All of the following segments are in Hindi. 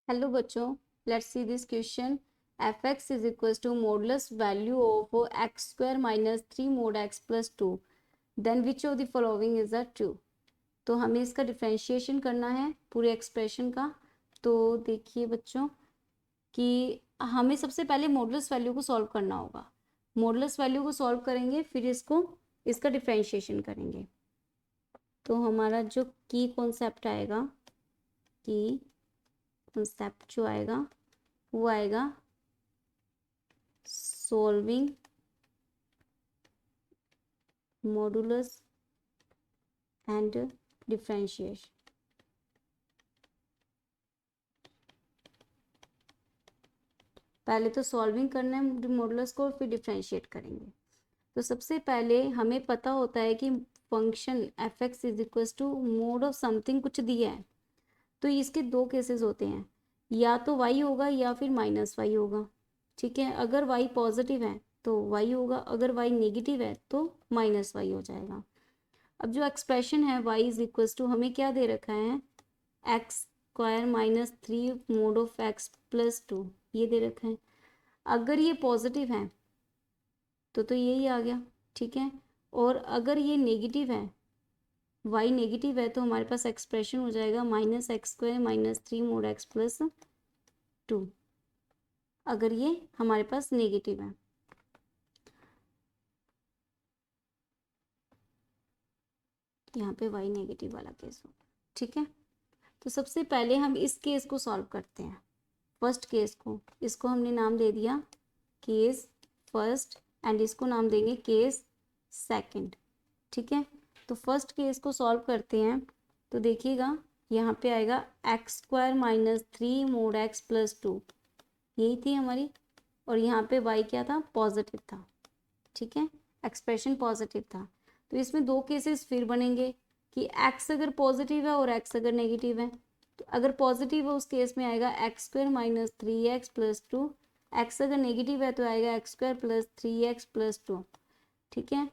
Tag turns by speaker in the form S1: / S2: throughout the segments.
S1: हेलो बच्चों, let's see this question. F x is equal to modulus value of x square minus 3 mod x plus 2, then which of the following is a true. तो हमें इसका डिफ्रेंशिएशन करना है पूरे एक्सप्रेशन का। तो देखिए बच्चों कि हमें सबसे पहले मॉडुलस वैल्यू को सॉल्व करना होगा। मॉडुलस वैल्यू को सॉल्व करेंगे, फिर इसका डिफ्रेंशिएशन करेंगे। तो हमारा जो की कॉन्सेप्ट आएगा, की कॉन्सेप्ट जो आएगा वो आएगा solving modulus and differentiation। पहले तो सॉल्विंग करना है मॉडुलस को, फिर डिफरेंशिएट करेंगे। तो सबसे पहले हमें पता होता है कि function f x is equal to mod of something कुछ दिया है। तो इसके दो केसेस होते हैं, या तो y होगा या फिर माइनस वाई होगा। ठीक है, अगर y पॉजिटिव है तो y होगा, अगर y नेगेटिव है तो माइनस वाई हो जाएगा। अब जो एक्सप्रेशन है y इज इक्वल टू, हमें क्या दे रखा है, x square minus 3 mode of x plus 2, ये दे रखा है। अगर ये पॉजिटिव है तो यही आ गया। ठीक है, और अगर ये नेगेटिव है, y नेगेटिव है, तो हमारे पास एक्सप्रेशन हो जाएगा minus x square minus 3 mode x plus 2, अगर ये हमारे पास नेगेटिव है। यहाँ पे y नेगेटिव वाला केस हो। ठीक है, तो सबसे पहले हम इस केस को सॉल्व करते हैं, फर्स्ट केस को। इसको हमने नाम दे दिया केस फर्स्ट, एंड इसको नाम देंगे केस सेकंड। ठीक है, तो फर्स्ट केस को सॉल्व करते हैं। तो देखिएगा यहाँ पे आएगा x square minus 3 mode x plus 2, यही थी हमारी। और यहाँ पे y क्या था, पॉजिटिव था। ठीक है, एक्सप्रेशन पॉजिटिव था। तो इसमें दो केसेस फिर बनेंगे कि x अगर पॉजिटिव है और x अगर नेगेटिव है। तो अगर पॉजिटिव है उस केस में आएगा x square minus 3x plus 2, x अगर नेगेटिव है तो आएगा x square plus 3x plus 2। ठीक है,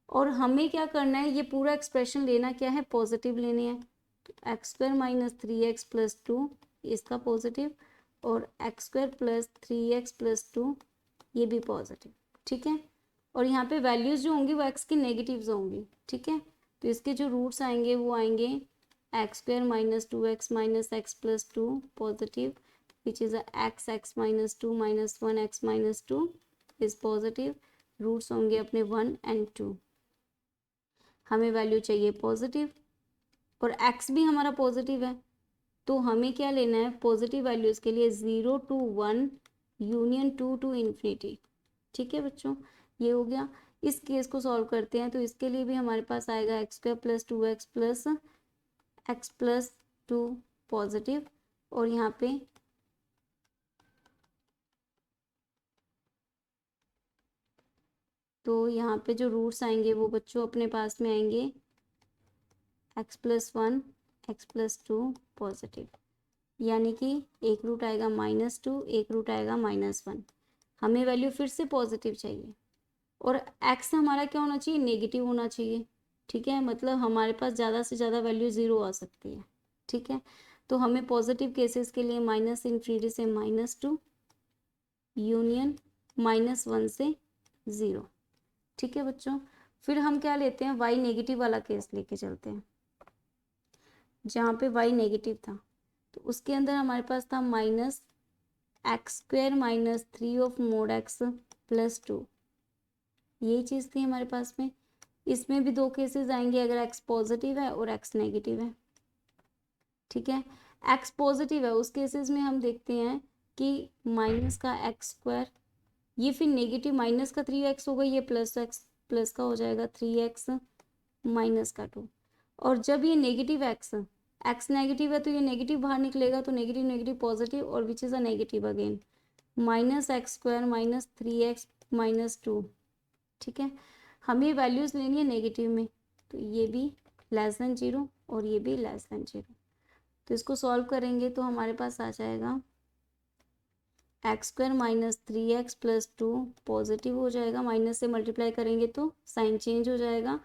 S1: और हमें क्या करना है, ये पूरा एक्सप्रेशन लेना क्या है, पॉजिटिव लेने हैं। तो x square minus 3x plus 2 इसका पॉजिटिव, और x square plus 3x plus 2 ये भी पॉजिटिव। ठीक है, और यहाँ पे वैल्यूज़ जो होंगी वो एक्स की नेगेटिव्स होंगी। ठीक है, तो इसके जो रूट्स आएंगे वो आएंगे x square minus 2x minus x plus 2 positive, which is x x minus 2 minus 1 x minus 2 is positive. Roots होंगे अपने 1 एंड 2। हमें वैल्यू चाहिए पॉजिटिव, और x भी हमारा पॉजिटिव है। तो हमें क्या लेना है, पॉजिटिव वैल्यूज़ के लिए 0 to 1 यूनियन 2 to इन्फिनिटी। ठीक है बच्चों, ये हो गया। इस केस को सॉल्व करते हैं, तो इसके लिए भी हमारे पास आएगा x square plus 2x plus x plus 2 positive, और यहाँ पे तो यहाँ पे जो रूट्स आएंगे वो बच्चों अपने पास में आएंगे x plus 1 x plus 2 positive, यानी कि एक रूट आएगा -2, एक रूट आएगा -1। हमें वैल्यू फिर से पॉजिटिव चाहिए, और x हमारा क्या होना चाहिए, नेगेटिव होना चाहिए। ठीक है, मतलब हमारे पास ज़्यादा से ज़्यादा वैल्यू 0 आ सकती है। ठीक है, तो हमें पॉजिटिव केसेस के लिए माइनस इन्फिनिटी से -2 यूनियन -1 से 0। ठीक है बच्चों, फिर हम क्या लेते हैं, y नेगेटिव वाला केस लेके चलते हैं, जहाँ पे y नेगेटिव था। तो उसके अंदर हमारे पास था minus x square minus 3 of mode x plus 2, यही चीज़ थी हमारे पास में। इसमें भी दो केसेस आएंगे, अगर x पॉजिटिव है और x नेगेटिव है। ठीक है, x पॉजिटिव है उस केसेस में हम देखते हैं कि माइनस का एक्स स्क्वायर, ये फिर नेगेटिव माइनस का 3x होगा, ये प्लस x प्लस का हो जाएगा 3x माइनस का 2। और जब ये नेगेटिव x नेगेटिव है तो ये नेगेटिव बाहर निकलेगा, तो नेगेटिव नेगेटिव पॉजिटिव, और which is a negative again minus x square minus 3x minus 2। ठीक है, हमें वैल्यूज़ लेनी है नेगेटिव में, तो ये भी लेस देन 0 और ये भी लेस देन 0। तो इसको सॉल्व करेंगे तो हमारे पास आ जाएगा x square minus 3x plus 2 positive हो जाएगा, माइनस से मल्टीप्लाई करेंगे तो साइन चेंज हो जाएगा।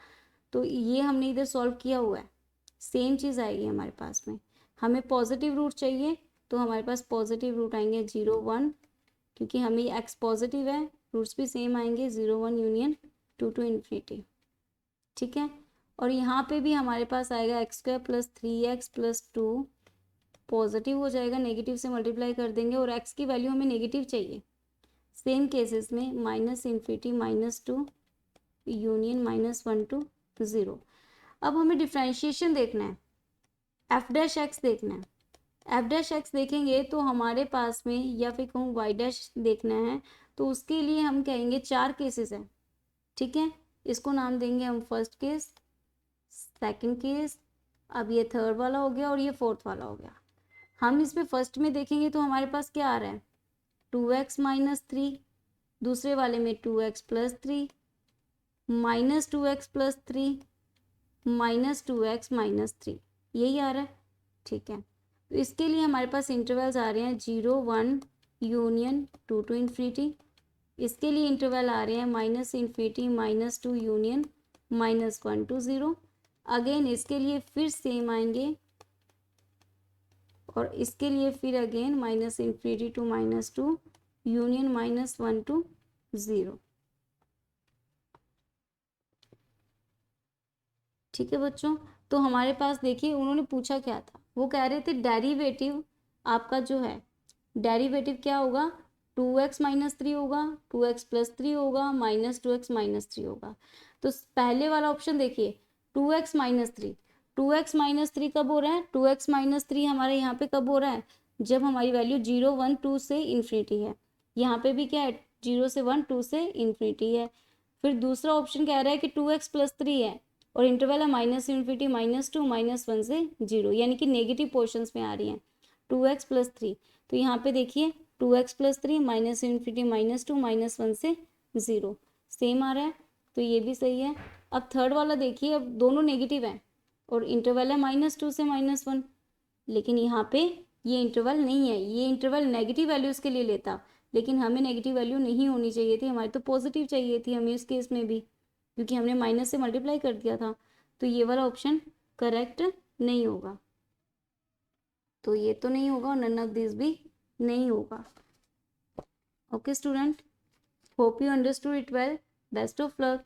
S1: तो ये हमने इधर सॉल्व किया हुआ है, सेम चीज़ आएगी हमारे पास में। हमें पॉजिटिव रूट चाहिए, तो हमारे पास पॉजिटिव रूट आएंगे 0 1, क्योंकि हमें एक्स पॉजिटिव है, रूट्स भी सेम आएंगे 0 1 यूनियन 2 टू इन्फिनिटी। ठीक है, और यहाँ पे भी हमारे पास आएगा x square plus 3x plus 2 positive हो जाएगा, नेगेटिव से मल्टीप्लाई कर देंगे और x की वैल्यू हमें नेगेटिव चाहिए। सेम केसेस में माइनस इन्फिनिटी -2 यूनियन -1 टू 0। अब हमें डिफ्रेंशिएशन देखना है, एफ डैश एक्स देखना है। एफ डैश एक्स देखेंगे तो हमारे पास में, या फिर कहूँ वाई डैश देखना है, तो उसके लिए हम कहेंगे 4 केसेस हैं। ठीक है, इसको नाम देंगे हम फर्स्ट केस, सेकंड केस, अब ये थर्ड वाला हो गया और ये फोर्थ वाला हो गया। हम इसमें फर्स्ट में देखेंगे तो हमारे पास क्या आ रहा है 2x - 3, दूसरे वाले में 2x + 3 -2x + 3 -2x - 3, यही आ रहा है। ठीक है, तो इसके लिए हमारे पास इंटरवल्स आ रहे हैं 0 1 यूनियन 2 टू इन्फिनिटी। इसके लिए इंटरवल आ रहे हैं -इन्फिनिटी -2 यूनियन -1 टू 0। अगेन इसके लिए फिर सेम आएंगे और इसके लिए फिर again -infinity to -2 union -1 to 0। ठीक है बच्चों, तो हमारे पास देखिए उन्होंने पूछा क्या था, वो कह रहे थे डेरिवेटिव आपका जो है, डेरिवेटिव क्या होगा 2x - 3 होगा, 2x + 3 होगा, -2x - 3 होगा। तो पहले वाला ऑप्शन देखिए 2x - 3, 2x - 3 कब हो रहा है, 2x - 3 हमारे यहाँ पे कब हो रहा है, जब हमारी वैल्यू 0 1 2 से इन्फिनिटी है। यहाँ पे भी क्या है 0 से 1 2 से इन्फिनिटी है। फिर दूसरा ऑप्शन कह रहा है कि 2x + 3 है और इंटरवल है -इन्फिनिटी -2 -1 से 0, यानी कि नेगेटिव पोर्शंस में आ रही हैं 2x + 3। तो यहाँ पे देखिए 2x + 3 -इन्फिनिटी -2 -1 से 0 सेम आ रहा है, तो ये भी सही है। अब थर्ड वाला देखिए, अब दोनों नेगेटिव हैं और इंटरवल है -2 से -1, लेकिन यहाँ पे ये इंटरवल नहीं है, ये इंटरवल नेगेटिव वैल्यूज़ के लिए लेता, लेकिन हमें नेगेटिव वैल्यू नहीं होनी चाहिए थी, हमारी तो पॉजिटिव चाहिए थी हमें इस केस में भी, क्योंकि हमने माइनस से मल्टीप्लाई कर दिया था। तो ये वाला ऑप्शन करेक्ट नहीं होगा, तो ये तो नहीं होगा और नन ऑफ दिस भी नहीं होगा। Okay student, hope you understood it well, best of luck.